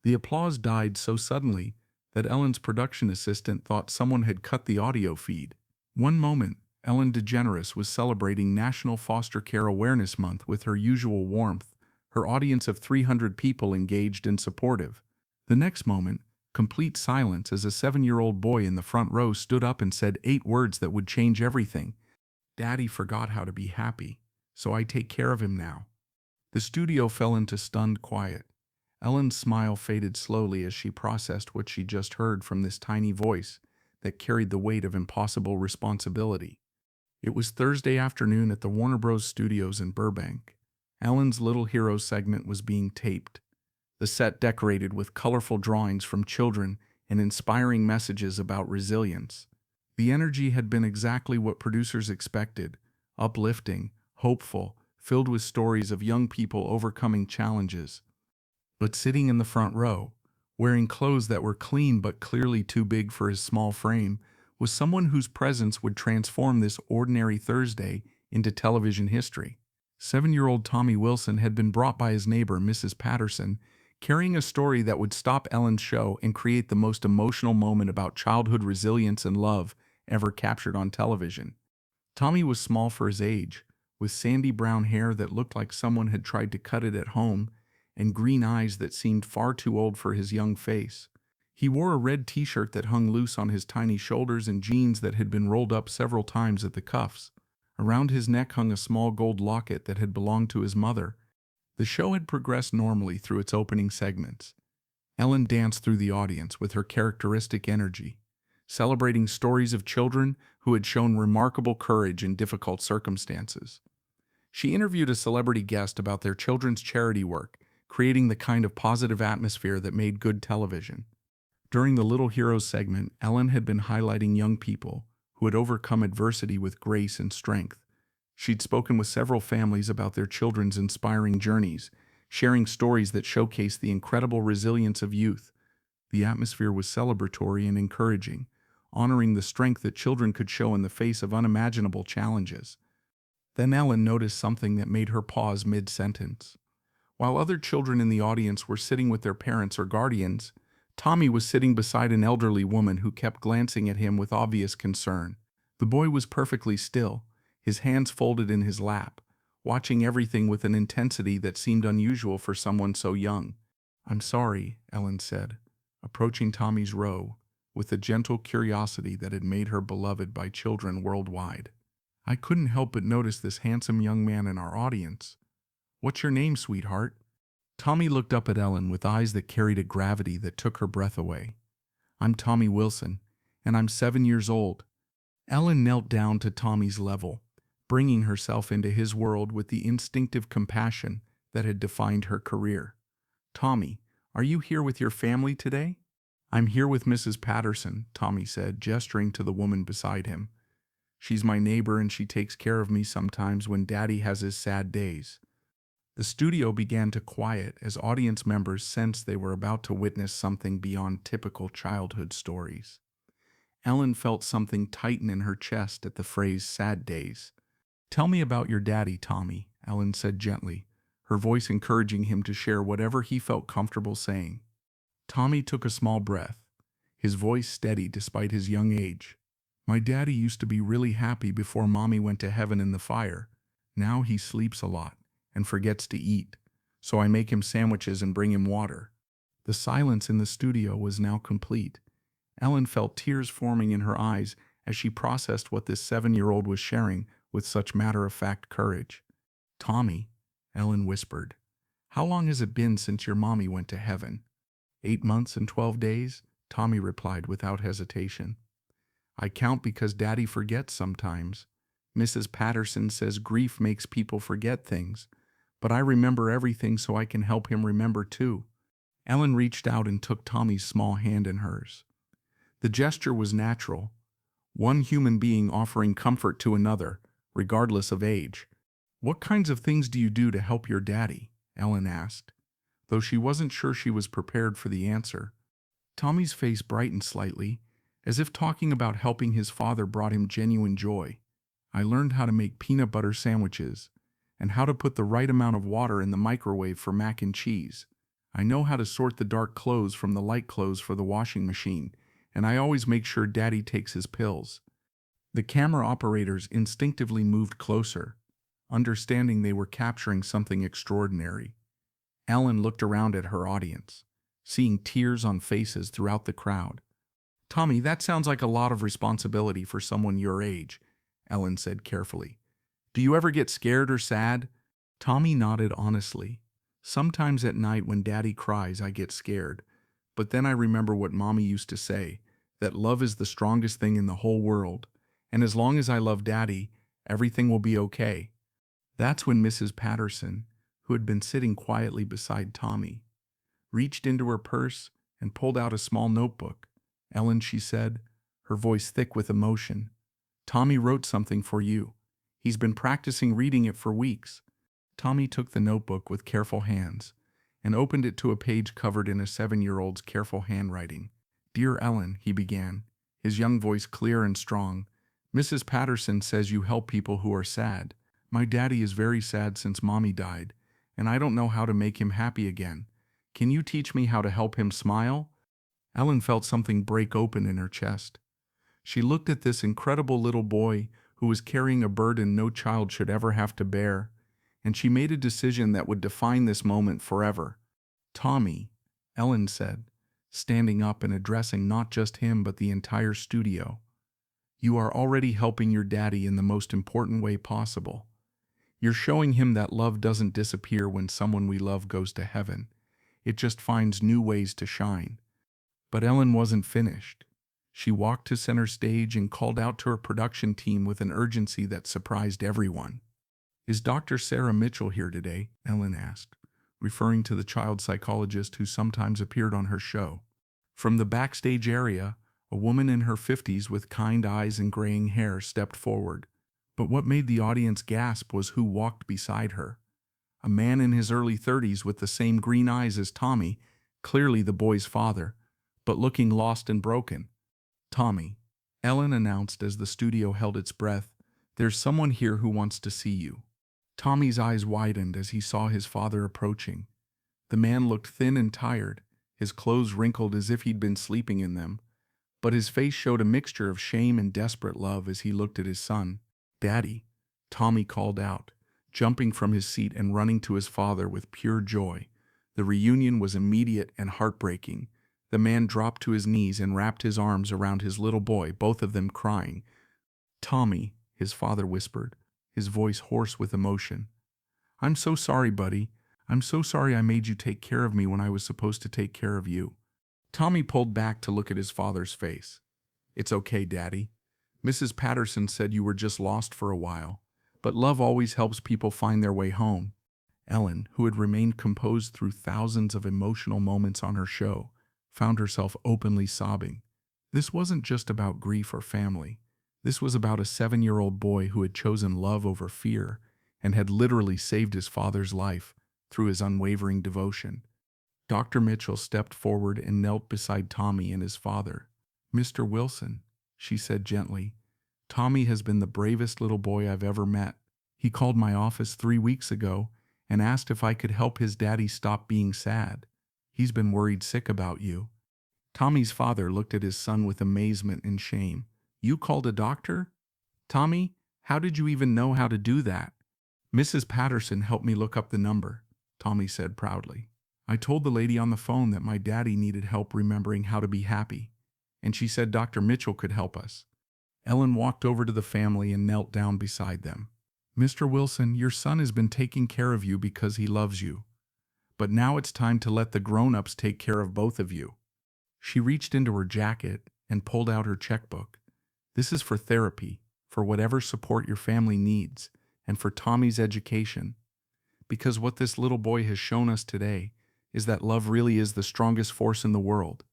The applause died so suddenly that Ellen's production assistant thought someone had cut the audio feed. One moment, Ellen DeGeneres was celebrating National Foster Care Awareness Month with her usual warmth, her audience of 300 people engaged and supportive. The next moment, complete silence as a 7-year-old boy in the front row stood up and said 8 words that would change everything. "Daddy forgot how to be happy, so I take care of him now." The studio fell into stunned quiet. Ellen's smile faded slowly as she processed what she just heard from this tiny voice that carried the weight of impossible responsibility. It was Thursday afternoon at the Warner Bros. Studios in Burbank. Ellen's Little Heroes segment was being taped, the set decorated with colorful drawings from children and inspiring messages about resilience. The energy had been exactly what producers expected: uplifting, hopeful, filled with stories of young people overcoming challenges. But sitting in the front row, wearing clothes that were clean but clearly too big for his small frame, was someone whose presence would transform this ordinary Thursday into television history. 7-year-old Tommy Wilson had been brought by his neighbor, Mrs. Patterson, carrying a story that would stop Ellen's show and create the most emotional moment about childhood resilience and love ever captured on television. Tommy was small for his age, with sandy brown hair that looked like someone had tried to cut it at home, and green eyes that seemed far too old for his young face. He wore a red t-shirt that hung loose on his tiny shoulders and jeans that had been rolled up several times at the cuffs. Around his neck hung a small gold locket that had belonged to his mother. The show had progressed normally through its opening segments. Ellen danced through the audience with her characteristic energy, celebrating stories of children who had shown remarkable courage in difficult circumstances. She interviewed a celebrity guest about their children's charity work, creating the kind of positive atmosphere that made good television. During the Little Heroes segment, Ellen had been highlighting young people who had overcome adversity with grace and strength. She'd spoken with several families about their children's inspiring journeys, sharing stories that showcased the incredible resilience of youth. The atmosphere was celebratory and encouraging, honoring the strength that children could show in the face of unimaginable challenges. Then Ellen noticed something that made her pause mid-sentence. While other children in the audience were sitting with their parents or guardians, Tommy was sitting beside an elderly woman who kept glancing at him with obvious concern. The boy was perfectly still, his hands folded in his lap, watching everything with an intensity that seemed unusual for someone so young. "I'm sorry," Ellen said, approaching Tommy's row with the gentle curiosity that had made her beloved by children worldwide. "I couldn't help but notice this handsome young man in our audience. What's your name, sweetheart?" Tommy looked up at Ellen with eyes that carried a gravity that took her breath away. "I'm Tommy Wilson, and I'm 7 years old." Ellen knelt down to Tommy's level, bringing herself into his world with the instinctive compassion that had defined her career. "Tommy, are you here with your family today?" "I'm here with Mrs. Patterson," Tommy said, gesturing to the woman beside him. "She's my neighbor and she takes care of me sometimes when Daddy has his sad days." The studio began to quiet as audience members sensed they were about to witness something beyond typical childhood stories. Ellen felt something tighten in her chest at the phrase "sad days." "Tell me about your daddy, Tommy," Ellen said gently, her voice encouraging him to share whatever he felt comfortable saying. Tommy took a small breath, his voice steady despite his young age. "My daddy used to be really happy before Mommy went to heaven in the fire. Now he sleeps a lot and forgets to eat, so I make him sandwiches and bring him water." The silence in the studio was now complete. Ellen felt tears forming in her eyes as she processed what this 7-year-old was sharing with such matter-of-fact courage. "Tommy," Ellen whispered, "how long has it been since your mommy went to heaven?" 8 months and 12 days, Tommy replied without hesitation. "I count because Daddy forgets sometimes. Mrs. Patterson says grief makes people forget things, but I remember everything so I can help him remember too." Ellen reached out and took Tommy's small hand in hers. The gesture was natural, one human being offering comfort to another, regardless of age. "What kinds of things do you do to help your daddy?" Ellen asked, though she wasn't sure she was prepared for the answer. Tommy's face brightened slightly, as if talking about helping his father brought him genuine joy. "I learned how to make peanut butter sandwiches and how to put the right amount of water in the microwave for mac and cheese. I know how to sort the dark clothes from the light clothes for the washing machine, and I always make sure Daddy takes his pills." The camera operators instinctively moved closer, understanding they were capturing something extraordinary. Ellen looked around at her audience, seeing tears on faces throughout the crowd. "Tommy, that sounds like a lot of responsibility for someone your age," Ellen said carefully. "Do you ever get scared or sad?" Tommy nodded honestly. "Sometimes at night when Daddy cries, I get scared. But then I remember what Mommy used to say, that love is the strongest thing in the whole world. And as long as I love Daddy, everything will be okay." That's when Mrs. Patterson, who had been sitting quietly beside Tommy, reached into her purse and pulled out a small notebook. "Ellen," she said, her voice thick with emotion, "Tommy wrote something for you. He's been practicing reading it for weeks." Tommy took the notebook with careful hands and opened it to a page covered in a 7-year-old's careful handwriting. "Dear Ellen," he began, his young voice clear and strong, "Mrs. Patterson says you help people who are sad. My daddy is very sad since Mommy died, and I don't know how to make him happy again. Can you teach me how to help him smile?" Ellen felt something break open in her chest. She looked at this incredible little boy who was carrying a burden no child should ever have to bear, and she made a decision that would define this moment forever. "Tommy," Ellen said, standing up and addressing not just him but the entire studio, "you are already helping your daddy in the most important way possible. You're showing him that love doesn't disappear when someone we love goes to heaven. It just finds new ways to shine." But Ellen wasn't finished. She walked to center stage and called out to her production team with an urgency that surprised everyone. "Is Dr. Sarah Mitchell here today?" Ellen asked, referring to the child psychologist who sometimes appeared on her show. From the backstage area, a woman in her 50s with kind eyes and graying hair stepped forward. But what made the audience gasp was who walked beside her. A man in his early 30s with the same green eyes as Tommy, clearly the boy's father, but looking lost and broken. "Tommy," Ellen announced as the studio held its breath, "there's someone here who wants to see you." Tommy's eyes widened as he saw his father approaching. The man looked thin and tired, his clothes wrinkled as if he'd been sleeping in them, but his face showed a mixture of shame and desperate love as he looked at his son. "Daddy," Tommy called out, jumping from his seat and running to his father with pure joy. The reunion was immediate and heartbreaking. The man dropped to his knees and wrapped his arms around his little boy, both of them crying. "Tommy," his father whispered, his voice hoarse with emotion, "I'm so sorry, buddy. I'm so sorry I made you take care of me when I was supposed to take care of you." Tommy pulled back to look at his father's face. "It's okay, Daddy. Mrs. Patterson said you were just lost for a while, but love always helps people find their way home." Ellen, who had remained composed through thousands of emotional moments on her show, found herself openly sobbing. This wasn't just about grief or family. This was about a 7-year-old boy who had chosen love over fear and had literally saved his father's life through his unwavering devotion. Dr. Mitchell stepped forward and knelt beside Tommy and his father. "Mr. Wilson," she said gently, "Tommy has been the bravest little boy I've ever met. He called my office 3 weeks ago and asked if I could help his daddy stop being sad. He's been worried sick about you." Tommy's father looked at his son with amazement and shame. "You called a doctor? Tommy, how did you even know how to do that?" "Mrs. Patterson helped me look up the number," Tommy said proudly. "I told the lady on the phone that my daddy needed help remembering how to be happy, and she said Dr. Mitchell could help us." Ellen walked over to the family and knelt down beside them. "Mr. Wilson, your son has been taking care of you because he loves you. But now it's time to let the grown-ups take care of both of you." She reached into her jacket and pulled out her checkbook. "This is for therapy, for whatever support your family needs, and for Tommy's education. Because what this little boy has shown us today is that love really is the strongest force in the world."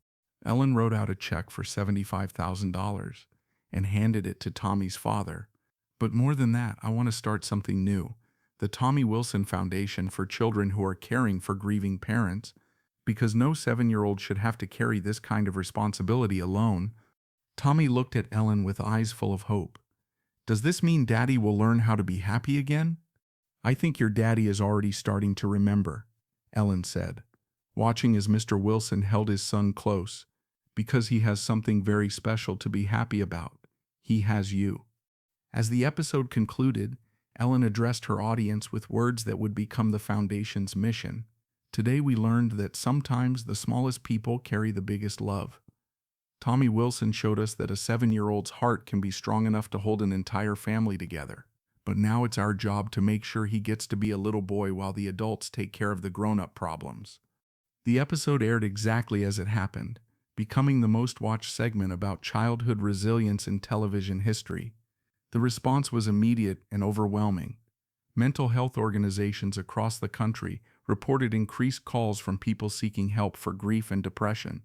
Ellen wrote out a check for $75,000 and handed it to Tommy's father. "But more than that, I want to start something new. The Tommy Wilson Foundation for children who are caring for grieving parents, because no 7-year-old should have to carry this kind of responsibility alone." Tommy looked at Ellen with eyes full of hope. "Does this mean Daddy will learn how to be happy again?" "I think your daddy is already starting to remember," Ellen said. watching as Mr. Wilson held his son close. Because he has something very special to be happy about. He has you. As the episode concluded, Ellen addressed her audience with words that would become the Foundation's mission. Today we learned that sometimes the smallest people carry the biggest love. Tommy Wilson showed us that a 7-year-old's heart can be strong enough to hold an entire family together. But now it's our job to make sure he gets to be a little boy while the adults take care of the grown-up problems. The episode aired exactly as it happened, becoming the most watched segment about childhood resilience in television history. The response was immediate and overwhelming. Mental health organizations across the country reported increased calls from people seeking help for grief and depression.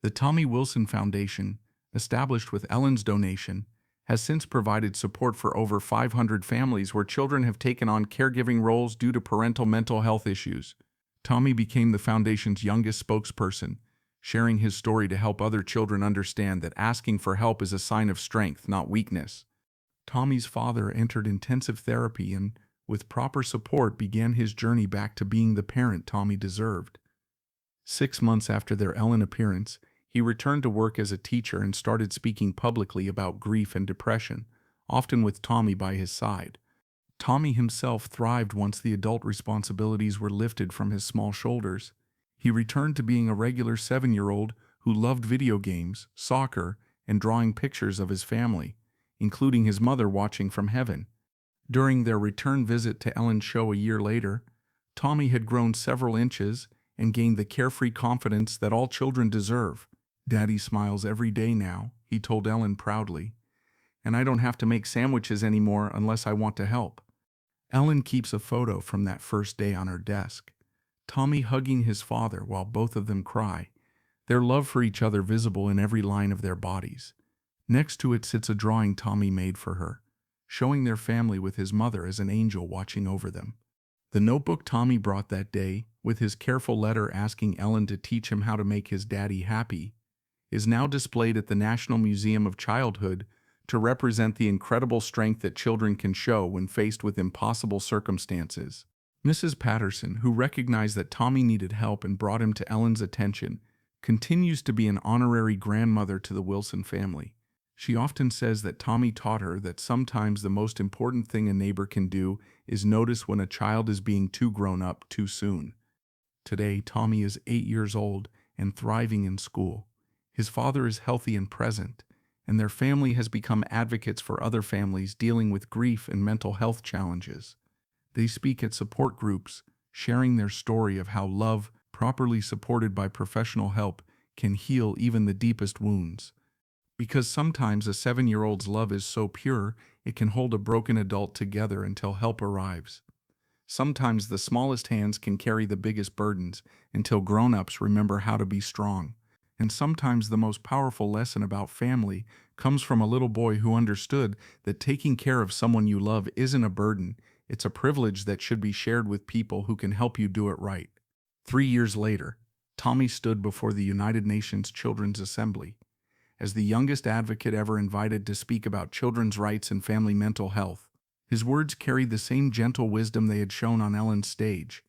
The Tommy Wilson Foundation, established with Ellen's donation, has since provided support for over 500 families where children have taken on caregiving roles due to parental mental health issues. Tommy became the foundation's youngest spokesperson, sharing his story to help other children understand that asking for help is a sign of strength, not weakness. Tommy's father entered intensive therapy and, with proper support, began his journey back to being the parent Tommy deserved. 6 months after their Ellen appearance, he returned to work as a teacher and started speaking publicly about grief and depression, often with Tommy by his side. Tommy himself thrived once the adult responsibilities were lifted from his small shoulders. He returned to being a regular 7-year-old who loved video games, soccer, and drawing pictures of his family, including his mother watching from heaven. During their return visit to Ellen's show a year later, Tommy had grown several inches and gained the carefree confidence that all children deserve. "Daddy smiles every day now," he told Ellen proudly, "and I don't have to make sandwiches anymore unless I want to help." Ellen keeps a photo from that first day on her desk. Tommy hugging his father while both of them cry, their love for each other visible in every line of their bodies. Next to it sits a drawing Tommy made for her, showing their family with his mother as an angel watching over them. The notebook Tommy brought that day, with his careful letter asking Ellen to teach him how to make his daddy happy, is now displayed at the National Museum of Childhood to represent the incredible strength that children can show when faced with impossible circumstances. Mrs. Patterson, who recognized that Tommy needed help and brought him to Ellen's attention, continues to be an honorary grandmother to the Wilson family. She often says that Tommy taught her that sometimes the most important thing a neighbor can do is notice when a child is being too grown up too soon. Today, Tommy is 8 years old and thriving in school. His father is healthy and present, and their family has become advocates for other families dealing with grief and mental health challenges. They speak at support groups, sharing their story of how love, properly supported by professional help, can heal even the deepest wounds. Because sometimes a 7-year-old's love is so pure, it can hold a broken adult together until help arrives. Sometimes the smallest hands can carry the biggest burdens until grown-ups remember how to be strong. And sometimes the most powerful lesson about family comes from a little boy who understood that taking care of someone you love isn't a burden, it's a privilege that should be shared with people who can help you do it right. 3 years later, Tommy stood before the United Nations Children's Assembly. As the youngest advocate ever invited to speak about children's rights and family mental health, his words carried the same gentle wisdom they had shown on Ellen's stage.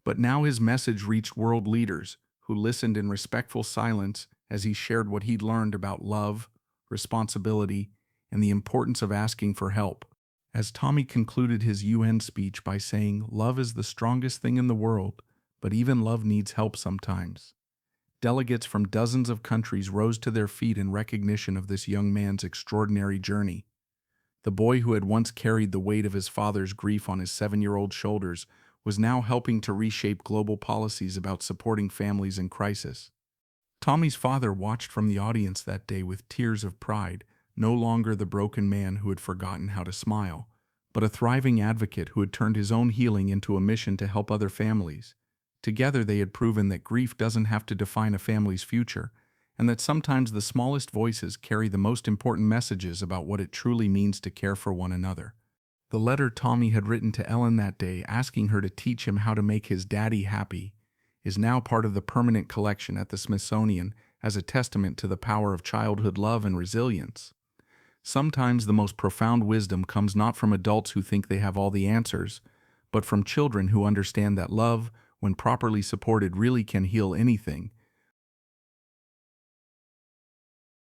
But now his message reached world leaders, who listened in respectful silence as he shared what he'd learned about love, responsibility, and the importance of asking for help. As Tommy concluded his UN speech by saying, "Love is the strongest thing in the world, but even love needs help sometimes." Delegates from dozens of countries rose to their feet in recognition of this young man's extraordinary journey. The boy who had once carried the weight of his father's grief on his 7-year-old shoulders was now helping to reshape global policies about supporting families in crisis. Tommy's father watched from the audience that day with tears of pride, no longer the broken man who had forgotten how to smile, but a thriving advocate who had turned his own healing into a mission to help other families. Together they had proven that grief doesn't have to define a family's future, and that sometimes the smallest voices carry the most important messages about what it truly means to care for one another. The letter Tommy had written to Ellen that day asking her to teach him how to make his daddy happy is now part of the permanent collection at the Smithsonian as a testament to the power of childhood love and resilience. Sometimes the most profound wisdom comes not from adults who think they have all the answers, but from children who understand that love, when properly supported, really can heal anything,